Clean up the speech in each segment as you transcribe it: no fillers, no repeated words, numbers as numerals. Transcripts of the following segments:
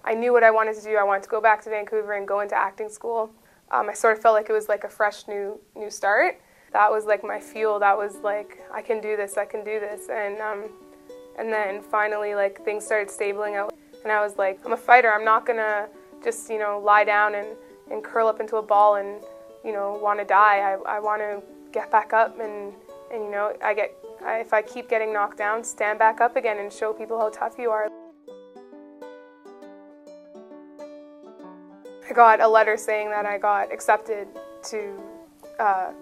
I knew what I wanted to do. I wanted to go back to Vancouver and go into acting school. I sort of felt like it was like a fresh new start. That was like my fuel. That was like, I can do this, I can do this. And then finally, like, things started stabling out. And I was like, I'm a fighter. I'm not going to just, lie down and curl up into a ball and, want to die. I want to get back up and if I keep getting knocked down, stand back up again and show people how tough you are. I got a letter saying that I got accepted to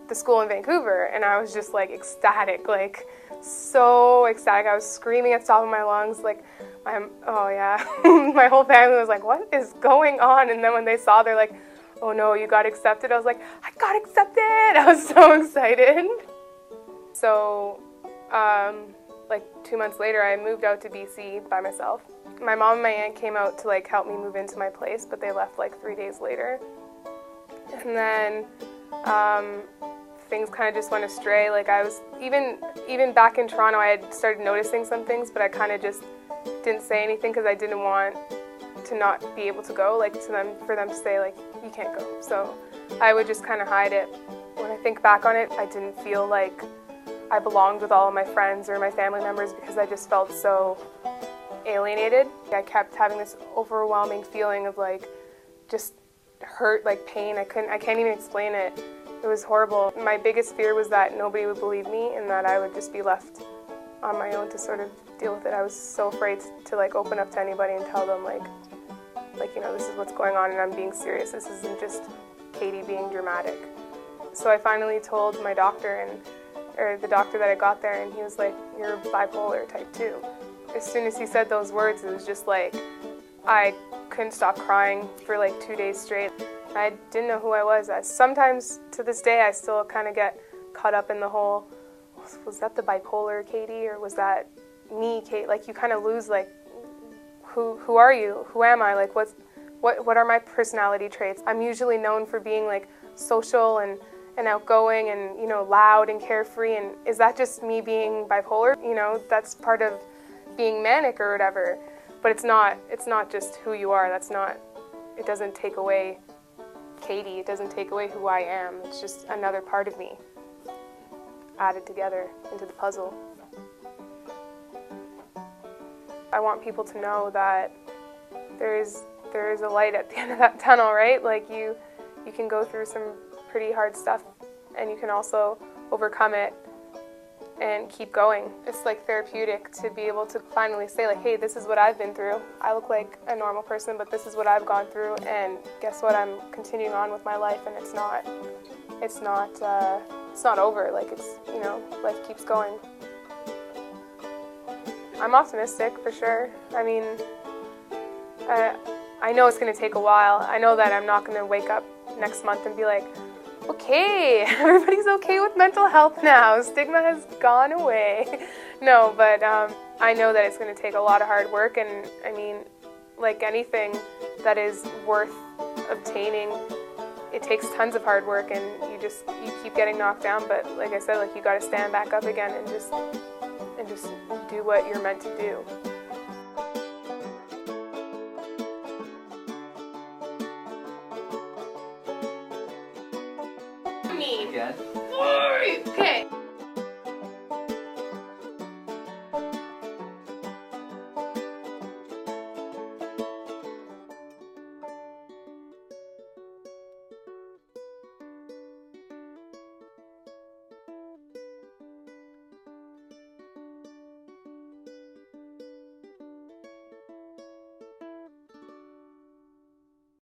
the school in Vancouver, and I was just like ecstatic, like so ecstatic. I was screaming at the top of my lungs, like, oh yeah. My whole family was like, what is going on? And then when they saw, they're like, oh no, you got accepted. I was like, I got accepted. I was so excited. So like 2 months later, I moved out to BC by myself. My mom and my aunt came out to like help me move into my place, but they left like 3 days later. And then things kind of just went astray. Like I was, even back in Toronto, I had started noticing some things, but I kind of just didn't say anything because I didn't want to not be able to go, like for them to say like, you can't go. So I would just kind of hide it. When I think back on it, I didn't feel like I belonged with all of my friends or my family members because I just felt so alienated. I kept having this overwhelming feeling of like just hurt, like pain. I can't even explain it. It was horrible. My biggest fear was that nobody would believe me and that I would just be left on my own to sort of deal with it. I was so afraid to like open up to anybody and tell them like this is what's going on and I'm being serious. This isn't just Katie being dramatic. So I finally told my doctor or the doctor that I got there, and he was like, you're bipolar type 2. As soon as he said those words, it was just like, I couldn't stop crying for like 2 days straight. I didn't know who I was. Sometimes to this day I still kind of get caught up in the whole, was that the bipolar Katie or was that me Kate? Like you kind of lose like, who are you? Who am I? Like what are my personality traits? I'm usually known for being like social and outgoing and loud and carefree, and is that just me being bipolar? That's part of being manic or whatever, but it's not just who you are. It doesn't take away Katie, it doesn't take away who I am. It's just another part of me added together into the puzzle. I want people to know that there is a light at the end of that tunnel, right? Like you can go through some pretty hard stuff and you can also overcome it and keep going. It's like therapeutic to be able to finally say like, hey, this is what I've been through. I look like a normal person, but this is what I've gone through, and guess what? I'm continuing on with my life, and it's not over. Like life keeps going. I'm optimistic for sure. I mean, I know it's going to take a while. I know that I'm not going to wake up next month and be like, okay, everybody's okay with mental health now. Stigma has gone away. No, but I know that it's going to take a lot of hard work, and I mean, like anything that is worth obtaining, it takes tons of hard work, and you keep getting knocked down, but like I said, like you got to stand back up again and just do what you're meant to do. Me. Yes. Okay.